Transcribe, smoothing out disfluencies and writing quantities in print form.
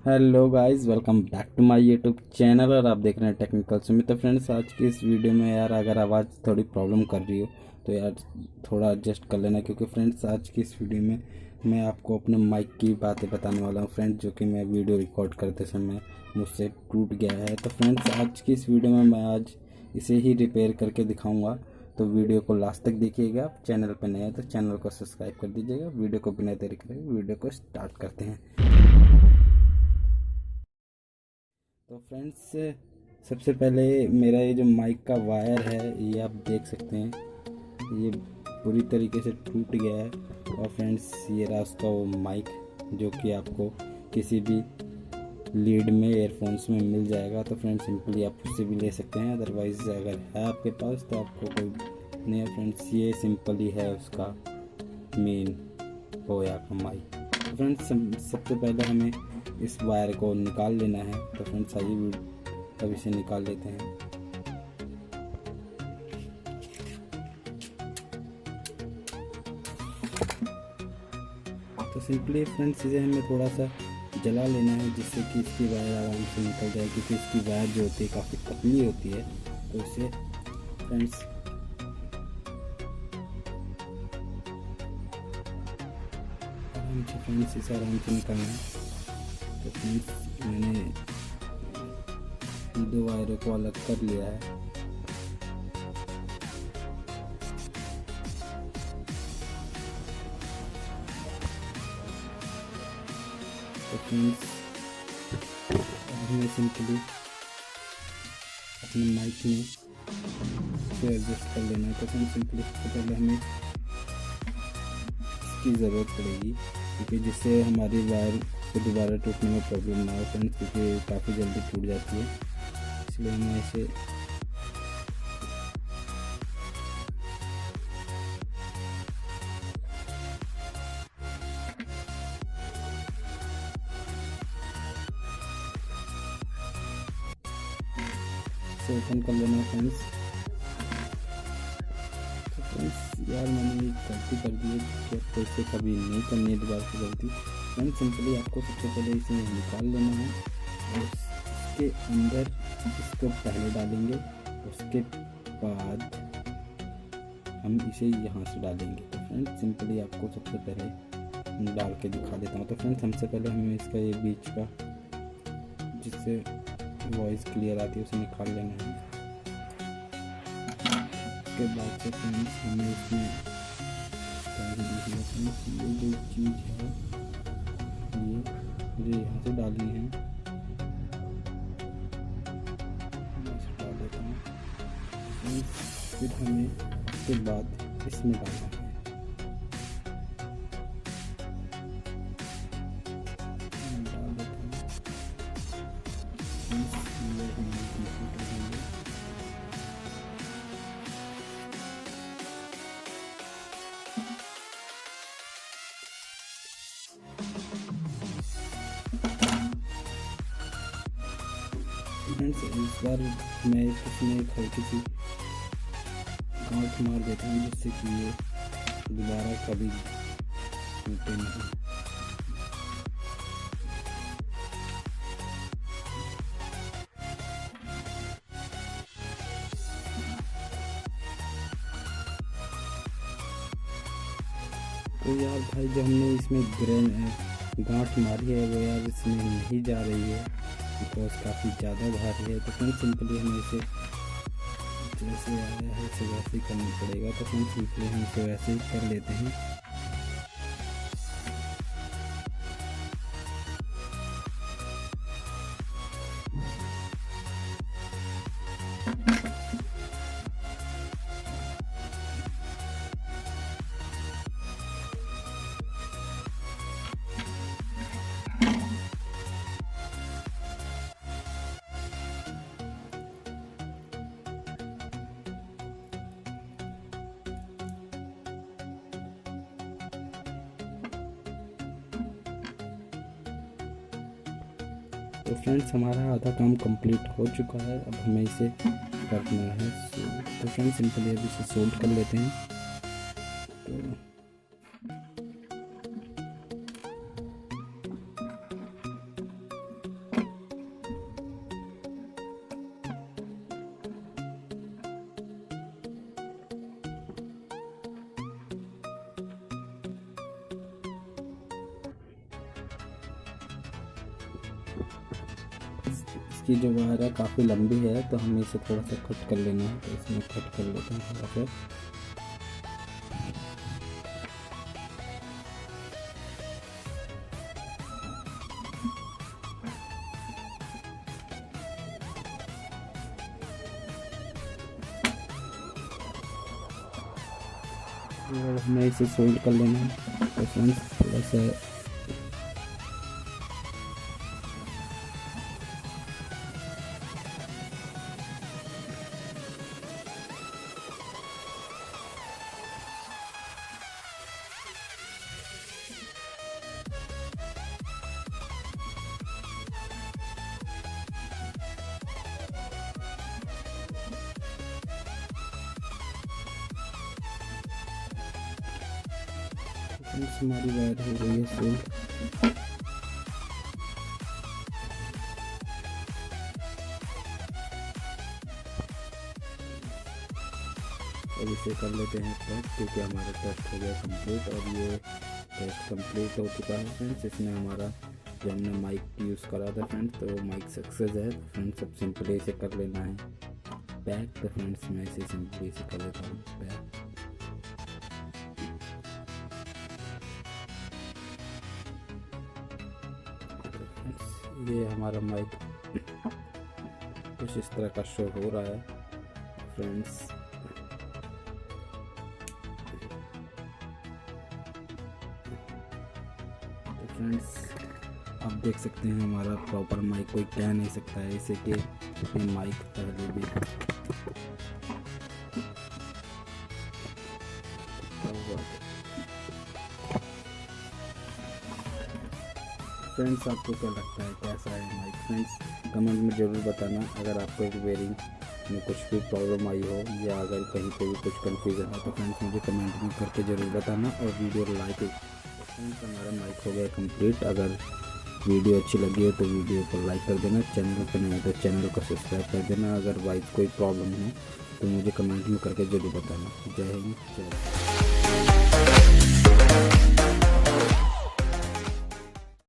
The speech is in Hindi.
Hello guys, welcome back to my YouTube channel और आप देख रहे हैं टेक्निकल सुमित। तो फ्रेंड्स, आज की इस वीडियो में यार अगर आवाज़ थोड़ी प्रॉब्लम कर रही हो तो यार थोड़ा एडजस्ट कर लेना, क्योंकि फ्रेंड्स आज की इस वीडियो में मैं आपको अपने माइक की बातें बताने वाला हूँ फ्रेंड्स, जो कि मैं वीडियो रिकॉर्ड करते समय मुझसे टूट गया है। तो फ्रेंड्स, आज की इस वीडियो में मैं आज इसे ही रिपेयर करके दिखाऊँगा। तो वीडियो को लास्ट तक देखिएगा। चैनल पर नए हैं तो चैनल को सब्सक्राइब कर दीजिएगा। वीडियो को बिना देरी करे वीडियो को स्टार्ट करते हैं। तो फ्रेंड्स, सबसे पहले मेरा ये जो माइक का वायर है ये आप देख सकते हैं, ये पूरी तरीके से टूट गया है। और फ्रेंड्स, ये रहा उसका वो माइक, जो कि आपको किसी भी लीड में एयरफोन्स में मिल जाएगा। तो फ्रेंड्स, सिंपली आप उससे भी ले सकते हैं, अदरवाइज़ अगर है आपके पास तो आपको कोई नहीं है। फ्रेंड्स, ये सिंपली है उसका मेन बोया का माइक। तो फ्रेंड्स, सबसे पहले हमें इस वायर को निकाल लेना है। तो फ्रेंड्स, आइए अब इसे निकाल लेते हैं। तो सिंपली फ्रेंड्स, इसे हमें थोड़ा सा जला लेना है, जिससे कि इसकी वायर आराम से निकल जाए, क्योंकि इसकी वायर जो होती है काफ़ी पतली होती है। तो इसे फ्रेंड्स इसे आराम से निकालना है। तो फ्रेंड्स, मैंने दो वायरों को अलग कर लिया है। तो फ्रेंड्स, अब हमें सिंपली अपने माइक में इसे एडजस्ट कर लेना है। तो फ्रेंड्स, सिंपली सबसे पहले हमें इसकी ज़रूरत पड़ेगी, क्योंकि जिससे हमारी वायर को दोबारा टूटने में प्रॉब्लम ना हो फ्रेंड्स, क्योंकि काफ़ी जल्दी टूट जाती है। इसलिए हमें इसे ओपन कर लेना है फ्रेंड्स। तो फ्रेंड्स, यार मैंने एक गलती कर दी है, कि आपको इसे कभी नहीं करनी है दोबारा से गलती। फ्रेंड्स, सिंपली आपको सबसे पहले इसे निकाल लेना है और इसके अंदर इसको पहले डालेंगे, उसके बाद हम इसे यहाँ से डालेंगे। तो फ्रेंड्स, सिंपली आपको सबसे पहले डाल के दिखा देता हूँ। तो फ्रेंड्स, सबसे पहले हमें इसका ये बीच का, जिससे वॉइस क्लियर आती है, उसे निकाल लेना है। उसके बाद से फ्रेंड्स, हमें इसमें ये जो चीज़ है ये मुझे यहाँ से डालनी है। मैं इसे डाल देता हूँ। फिर हमें उसके बाद इसमें डालना है। डाल देता हूँ। ये हमारी कंप्लीट हो गई है। फ्रेंड्स, इस बार मैं इसमें एक हल्की सी गांठ मार देता हूँ, जिससे कि ये दोबारा कभी टूटे नहीं। तो यार भाई, जो हमने इसमें गांठ मारी है वो यार इसमें नहीं जा रही है, बिकॉज काफ़ी ज़्यादा भारी है। तो फ्रेंड्स, सिंपली हमें इसे जैसे आया है इसे वैसे ही करना पड़ेगा। तो फ्रेंड्स, सिंपली हम इसे वैसे ही कर लेते हैं। तो फ्रेंड्स, हमारा आधा काम कंप्लीट हो चुका है। अब हमें इसे करना है। तो फ्रेंड्स, सिंपली अब इसे सोल्ड कर लेते हैं। तो इसकी जो वायर है काफ़ी लंबी है, तो हमें इसे थोड़ा सा कट कर लेना है। तो इसमें कट कर लेते हैं थोड़ा सा। और हमें इसे सोल्ड कर लेना है। तो फ्रेंड्स थोड़ा सा हमारी वायर हो गई है सोल्ड। अब इसे कर लेते हैं टेस्ट, क्योंकि हमारा टेस्ट हो गया कंप्लीट। और ये टेस्ट कंप्लीट हो चुका है फ्रेंड्स। इसमें हमारा जो हमने माइक यूज़ करा था फ्रेंड्स, तो माइक सक्सेस है। तो फ्रेंड्स अब सिंपली इसे कर लेना है पैक। तो फ्रेंड्स मैं इसे सिंपली इसे कर लेता हूँ पैक। ये हमारा माइक कुछ इस तरह का शो हो रहा है फ्रेंड्स। तो फ्रेंड्स आप देख सकते हैं हमारा प्रॉपर माइक कोई कह नहीं सकता है इसे कि ये माइक पहले भी फ्रेंड्स आपको क्या लगता है कैसा है माइक? फ्रेंड्स कमेंट में ज़रूर बताना। अगर आपको रिपेयरिंग में कुछ भी प्रॉब्लम आई हो या अगर कहीं पे भी कुछ कन्फ्यूज़न है तो फ्रेंड्स मुझे कमेंट में करके ज़रूर बताना और वीडियो लाइक। फ्रेंड्स हमारा माइक हो गया कंप्लीट। अगर वीडियो अच्छी लगी हो तो वीडियो को लाइक कर देना, चैनल पर नहीं है तो चैनल को सब्सक्राइब कर देना। अगर वाइज कोई प्रॉब्लम हो तो मुझे कमेंट में करके ज़रूर बताना। जय हिंद, जय भारत।